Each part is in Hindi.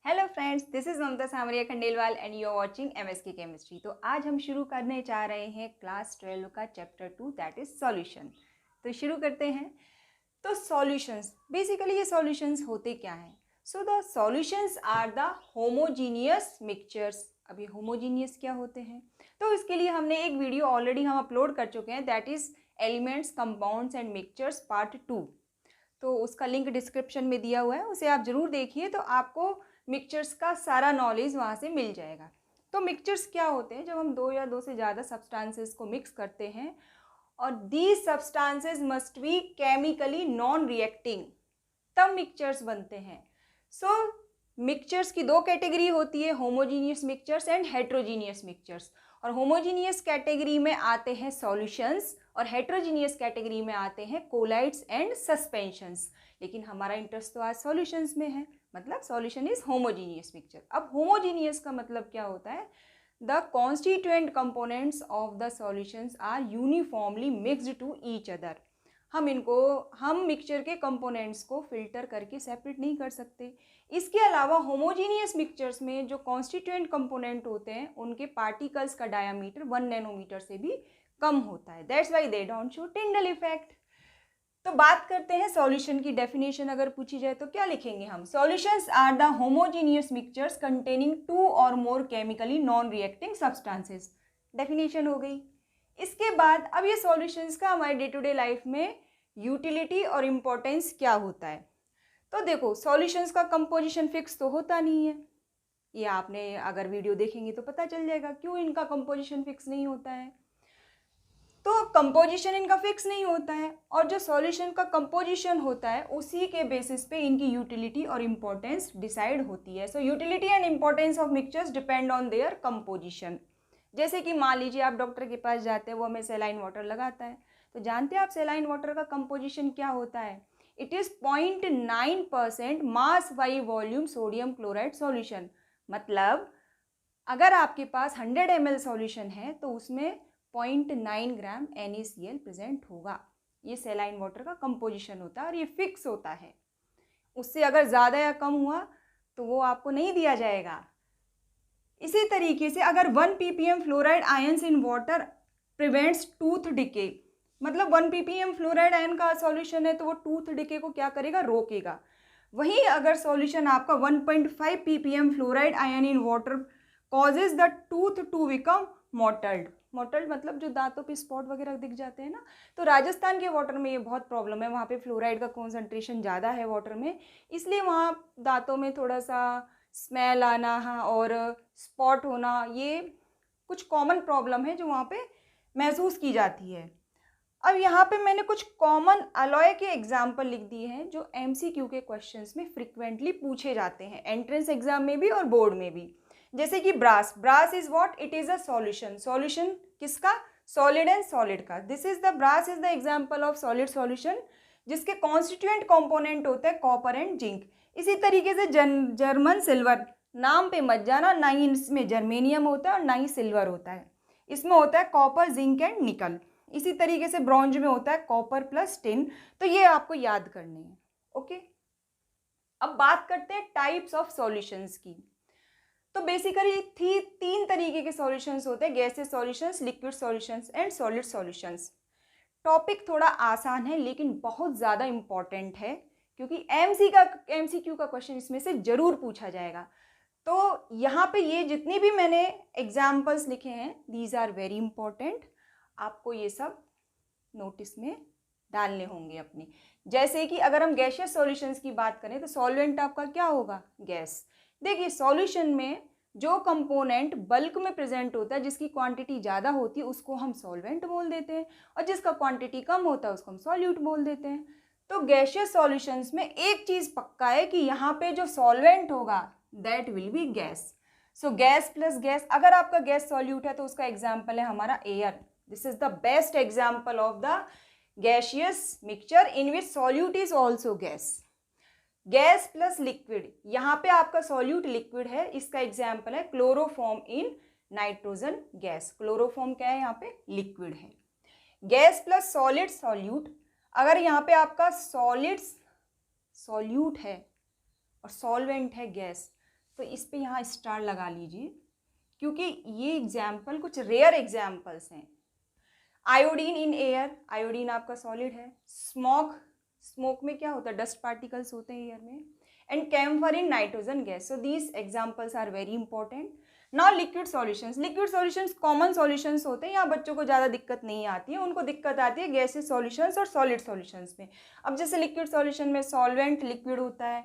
Hello friends, this is Mamta Samaria Khandelwal and you are watching MSK chemistry. तो आज हम शुरू करने जा रहे हैं क्लास 12 का चैप्टर 2 दैट इज सॉल्यूशन। तो शुरू करते हैं। तो सॉल्यूशंस, बेसिकली ये सॉल्यूशंस होते क्या हैं? So the solutions are the homogeneous mixtures. अभी होमोजीनियस क्या होते हैं? तो इसके लिए हमने एक वीडियो ऑलरेडी हम अपलोड कर चुके हैं, that is elements, compounds and mixtures part 2। तो उसका लिंक डिस्क्रिप्शन में दिया हुआ है, उसे आप ज़रूर देखिए, तो आपको मिक्सचर्स का सारा नॉलेज वहाँ से मिल जाएगा। तो मिक्सचर्स क्या होते हैं? जब हम दो या दो से ज़्यादा सब्सटेंसेस को मिक्स करते हैं और these substances must be chemically non reacting, तब मिक्सचर्स बनते हैं। सो मिक्सचर्स की दो कैटेगरी होती है, homogeneous mixtures and heterogeneous mixtures. और होमोजीनियस कैटेगरी में आते हैं सॉल्यूशंस और हेट्रोजीनियस कैटेगरी में आते हैं कोलाइड्स एंड सस्पेंशंस। लेकिन हमारा इंटरेस्ट तो आज सॉल्यूशंस में है, मतलब सॉल्यूशन इज होमोजीनियस मिक्सचर। अब होमोजीनियस का मतलब क्या होता है? The constituent components of the solutions are uniformly mixed to each other. हम मिक्सचर के कंपोनेंट्स को फिल्टर करके सेपरेट नहीं कर सकते। इसके अलावा होमोजीनियस मिक्सचर्स में जो कॉन्स्टिट्यूएंट कंपोनेंट होते हैं उनके पार्टिकल्स का डायामीटर 1 नैनोमीटर से भी कम होता है। That's why they don't show Tyndall effect. तो बात करते हैं सॉल्यूशन की। डेफिनेशन अगर पूछी जाए तो क्या लिखेंगे हम? Solutions are the homogeneous mixtures containing 2 और more chemically non reacting substances. Definition हो गई। इसके बाद अब ये सॉल्यूशंस का हमारे डे टू डे लाइफ में यूटिलिटी और इम्पोर्टेंस क्या होता है? तो देखो, सॉल्यूशंस का कंपोजिशन फिक्स तो होता नहीं है। ये आपने अगर वीडियो देखेंगे तो पता चल जाएगा क्यों इनका कंपोजिशन फिक्स नहीं होता है। तो कंपोजिशन इनका फिक्स नहीं होता है, और जो सॉल्यूशन का कंपोजिशन होता है उसी के बेसिस पे इनकी यूटिलिटी और इम्पोर्टेंस डिसाइड होती है। सो utility and importance of mixtures depend on their composition. जैसे कि मान लीजिए आप डॉक्टर के पास जाते हैं, वो हमें सेलाइन वाटर लगाता है। तो जानते हैं आप सेलाइन वाटर का कंपोजिशन क्या होता है? It is 0.9% mass by volume sodium chloride solution. मतलब अगर आपके पास 100 ml सॉल्यूशन है तो उसमें 0.9 ग्राम NaCl प्रेजेंट होगा। ये सेलाइन वाटर का कंपोजिशन होता है और ये फिक्स होता है। उससे अगर ज़्यादा या कम हुआ तो वो आपको नहीं दिया जाएगा। इसी तरीके से अगर 1 ppm fluoride ions in water prevents tooth decay, मतलब 1 ppm फ्लोराइड आयन का सॉल्यूशन है तो वो टूथ डिके को क्या करेगा? रोकेगा। वहीं अगर सॉल्यूशन आपका 1.5 ppm fluoride ion in water causes the tooth to become mottled. Mottled मतलब जो दांतों पे स्पॉट वगैरह दिख जाते हैं ना, तो राजस्थान के वाटर में ये बहुत प्रॉब्लम है। वहाँ पे फ्लोराइड का कॉन्सेंट्रेशन ज़्यादा है वाटर में, इसलिए वहाँ दांतों में थोड़ा सा स्मेल आना, हाँ, और स्पॉट होना, ये कुछ कॉमन प्रॉब्लम है जो वहाँ पे महसूस की जाती है। अब यहाँ पे मैंने कुछ कॉमन अलॉय के एग्जाम्पल लिख दिए हैं जो MCQ के क्वेश्चंस में फ्रिक्वेंटली पूछे जाते हैं, एंट्रेंस एग्जाम में भी और बोर्ड में भी। जैसे कि brass, brass is what? It is a solution. Solution किसका? सॉलिड एंड सॉलिड का। This is the brass is the example of solid solution, जिसके कॉन्स्टिट्यूएंट कॉम्पोनेंट होते हैं कॉपर एंड जिंक। इसी तरीके से जर्मन सिल्वर, नाम पे मत जाना, ना ही इसमें जर्मेनियम होता है और ना ही सिल्वर होता है। इसमें होता है कॉपर, जिंक एंड निकल। इसी तरीके से ब्रॉन्ज में होता है कॉपर प्लस टिन। तो ये आपको याद करने हैं। ओके, अब बात करते हैं टाइप्स ऑफ सॉल्यूशंस की। तो बेसिकली तीन तरीके के सॉल्यूशंस होते हैं, gaseous solutions, liquid solutions and solid solutions. Topic थोड़ा आसान है लेकिन बहुत ज़्यादा इंपॉर्टेंट है, क्योंकि MCQ का क्वेश्चन इसमें से जरूर पूछा जाएगा। तो यहाँ पे ये जितनी भी मैंने एग्जाम्पल्स लिखे हैं, दीज आर वेरी इंपॉर्टेंट। आपको ये सब नोटिस में डालने होंगे अपने। जैसे कि अगर हम गैसियस सॉल्यूशंस की बात करें तो सॉल्वेंट आपका क्या होगा? गैस। देखिए, सॉल्यूशन में जो कंपोनेंट बल्क में प्रेजेंट होता है, जिसकी क्वांटिटी ज़्यादा होती है, उसको हम सॉल्वेंट बोल देते हैं, और जिसका क्वांटिटी कम होता है उसको हम सॉल्यूट बोल देते हैं। तो गैसियस सॉल्यूशंस में एक चीज़ पक्का है कि यहाँ पे जो सॉल्वेंट होगा that will be gas. So gas plus gas, अगर आपका गैस सॉल्यूट है तो उसका एग्जाम्पल है हमारा air. This is the best example of the gaseous mixture in which solute is also gas. Gas plus liquid, यहाँ पे आपका सॉल्यूट लिक्विड है, इसका एग्जाम्पल है क्लोरोफॉर्म इन नाइट्रोजन गैस। क्लोरोफॉर्म क्या है? यहाँ पे लिक्विड है। गैस प्लस सॉलिड सॉल्यूट, अगर यहाँ पे आपका सॉलिड सॉल्यूट है और सॉल्वेंट है गैस, तो इस पे यहाँ स्टार लगा लीजिए, क्योंकि ये एग्जाम्पल कुछ रेयर एग्जाम्पल्स हैं। आयोडीन इन एयर, आयोडीन आपका सॉलिड है। स्मोक, स्मोक में क्या होता है, डस्ट पार्टिकल्स होते हैं एयर में। And camphor in nitrogen gas. So these examples are very important. Now liquid solutions, liquid solutions common solutions होते हैं, यहाँ बच्चों को ज़्यादा दिक्कत नहीं आती है, उनको दिक्कत आती है गैसेस सॉल्यूशंस और सॉलिड सॉल्यूशंस में। अब जैसे लिक्विड सॉल्यूशन में सॉल्वेंट लिक्विड होता है,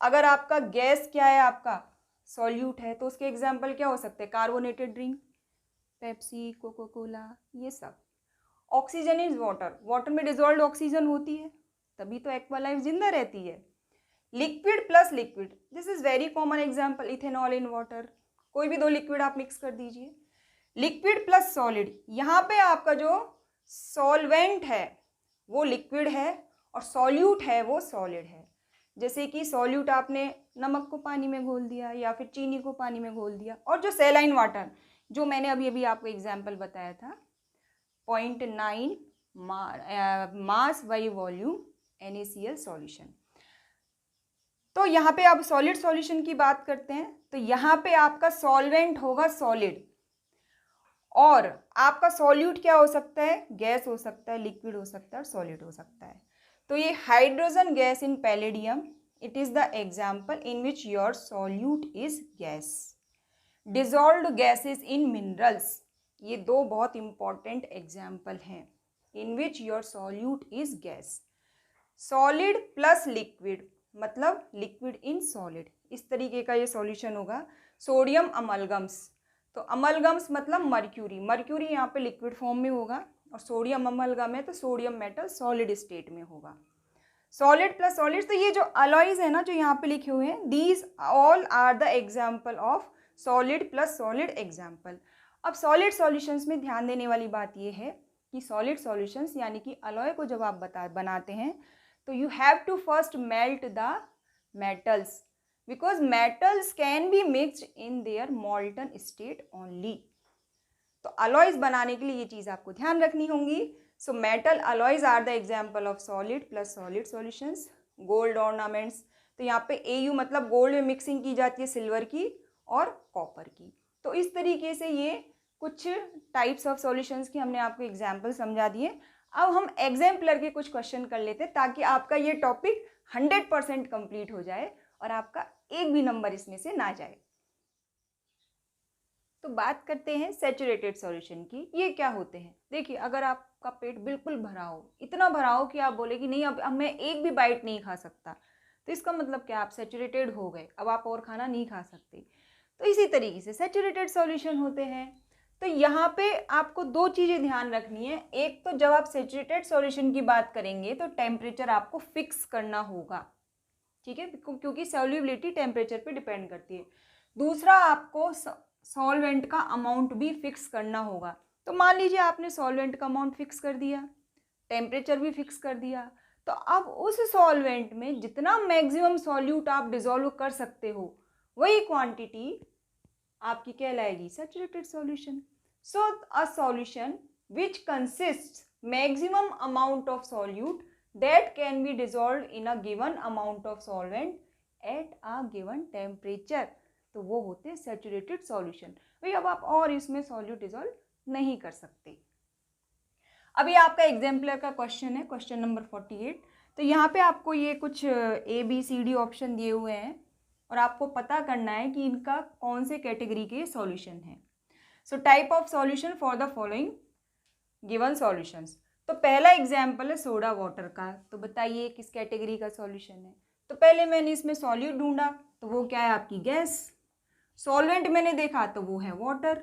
अगर आपका गैस क्या है, आपका सॉल्यूट है, तो उसके एग्जाम्पल क्या हो सकते हैं, carbonated drink, Pepsi, Coca Cola, ये सब। ऑक्सीजन इज वाटर, वाटर में डिजोल्व ऑक्सीजन होती है, तभी तो एक्वा लाइफ जिंदा रहती है। Liquid plus liquid, this is very common example, ethanol in water, कोई भी दो लिक्विड आप मिक्स कर दीजिए। लिक्विड प्लस सॉलिड, यहाँ पे आपका जो सॉल्वेंट है वो लिक्विड है और सॉल्यूट है वो सॉलिड है। जैसे कि सॉल्यूट आपने नमक को पानी में घोल दिया या फिर चीनी को पानी में घोल दिया, और जो सैलाइन वाटर, जो मैंने अभी अभी आपको एग्जाम्पल बताया था, 0.9 mass by volume NaCl solution. तो यहाँ पे आप सॉलिड सॉल्यूशन की बात करते हैं, तो यहाँ पे आपका सॉल्वेंट होगा सॉलिड, और आपका सॉल्यूट क्या हो सकता है, गैस हो सकता है, लिक्विड हो सकता है और सॉलिड हो सकता है। तो ये hydrogen gas in palladium, it is the example in which your solute is gas. Dissolved gases in minerals, ये दो बहुत इंपॉर्टेंट एग्जाम्पल हैं in which your solute is gas. Solid plus liquid मतलब लिक्विड इन सॉलिड, इस तरीके का ये सॉल्यूशन होगा। सोडियम अमलगम्स, तो अमलगम्स मतलब मर्क्यूरी, मर्क्यूरी यहाँ पे लिक्विड फॉर्म में होगा, और सोडियम अमलगम है तो सोडियम मेटल सॉलिड स्टेट में होगा। सॉलिड प्लस सॉलिड, तो ये जो अलॉयज है ना जो यहाँ पे लिखे हुए हैं, these all are the example of solid plus solid example. अब सॉलिड सॉल्यूशंस में ध्यान देने वाली बात ये है कि सॉलिड सॉल्यूशंस यानी कि अलॉय को जब आप बनाते हैं तो you have to first melt the metals, because metals can be mixed in their molten state only. तो alloys बनाने के लिए ये चीज़ आपको ध्यान रखनी होंगी। So metal alloys are the example of solid plus solid solutions. Gold ornaments, तो यहाँ पे Au मतलब गोल्ड में मिक्सिंग की जाती है सिल्वर की और कॉपर की। तो इस तरीके से ये कुछ टाइप्स ऑफ सॉल्यूशंस की हमने आपको एग्जाम्पल समझा दिए। अब हम एग्जाम्पलर के कुछ क्वेश्चन कर लेते हैं ताकि आपका ये टॉपिक 100% कंप्लीट हो जाए और आपका एक भी नंबर इसमें से ना जाए। तो बात करते हैं सैचुरेटेड सॉल्यूशन की। ये क्या होते हैं, देखिए अगर आपका पेट बिल्कुल भरा हो, इतना भरा हो कि आप बोले कि नहीं अब मैं एक भी बाइट नहीं खा सकता, तो इसका मतलब क्या, आप सैचुरेटेड हो गए, अब आप और खाना नहीं खा सकते। तो इसी तरीके से सैचुरेटेड सॉल्यूशन होते हैं। तो यहाँ पे आपको दो चीज़ें ध्यान रखनी है। एक तो जब आप सैचुरेटेड सॉल्यूशन की बात करेंगे तो टेम्परेचर आपको फिक्स करना होगा, ठीक है, क्योंकि सॉल्युबिलिटी टेम्परेचर पे डिपेंड करती है। दूसरा, आपको सॉल्वेंट का अमाउंट भी फिक्स करना होगा। तो मान लीजिए आपने सॉल्वेंट का अमाउंट फिक्स कर दिया, टेम्परेचर भी फिक्स कर दिया, तो अब उस सॉल्वेंट में जितना मैक्सिमम सॉल्यूट आप डिजोल्व कर सकते हो वही क्वांटिटी आपकी कहलाएगी saturated solution. So a solution which consists maximum amount of solute that can be dissolved in a given amount of solvent at a given temperature, तो वो होते हैं सैचुरेटेड सॉल्यूशन। भाई अब आप और इसमें सॉल्यूट डिजोल्व नहीं कर सकते। अभी आपका एग्जाम्पलर का क्वेश्चन है, क्वेश्चन नंबर 48। तो यहाँ पे आपको ये कुछ ABCD ऑप्शन दिए हुए हैं और आपको पता करना है कि इनका कौन से कैटेगरी के सॉल्यूशन है। So type of solution for the following given solutions. तो पहला एग्जाम्पल है सोडा वाटर का, तो बताइए किस कैटेगरी का सॉल्यूशन है। तो पहले मैंने इसमें सॉल्यूट ढूंढा तो वो क्या है, आपकी गैस। सॉल्वेंट मैंने देखा तो वो है वाटर,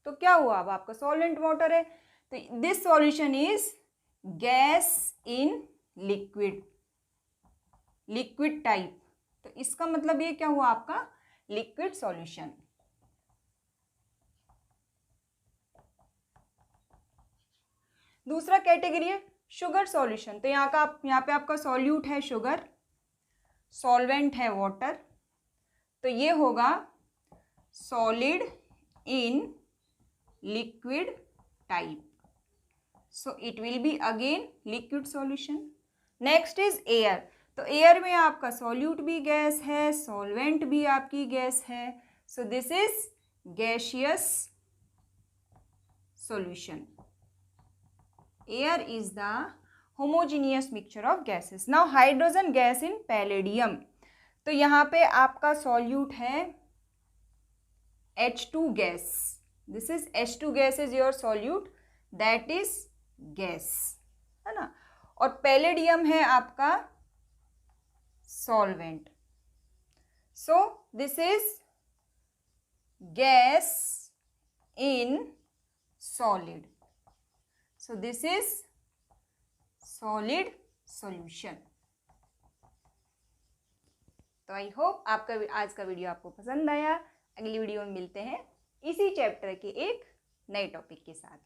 तो क्या हुआ, अब आपका सॉल्वेंट वाटर है। तो this solution is gas in liquid, liquid type, तो इसका मतलब ये क्या हुआ, आपका लिक्विड सॉल्यूशन। दूसरा कैटेगरी है शुगर सॉल्यूशन। तो यहाँ पे आपका सॉल्यूट है शुगर, सॉल्वेंट है वाटर, तो ये होगा solid in liquid type, so it will be again liquid solution. Next is air. तो एयर में आपका सॉल्यूट भी गैस है, सॉल्वेंट भी आपकी गैस है, so this is gaseous solution. Air is the homogeneous mixture of gases. Now hydrogen gas in palladium. तो यहाँ पे आपका सॉल्यूट है H2 gas. This is H2 gas is your solute, that is gas, है ना. और पैलेडियम है आपका solvent. So this is gas in solid. So this is solid solution. तो आई होप आपका आज का वीडियो आपको पसंद आया. अगली वीडियो में मिलते हैं इसी चैप्टर के एक नए टॉपिक के साथ.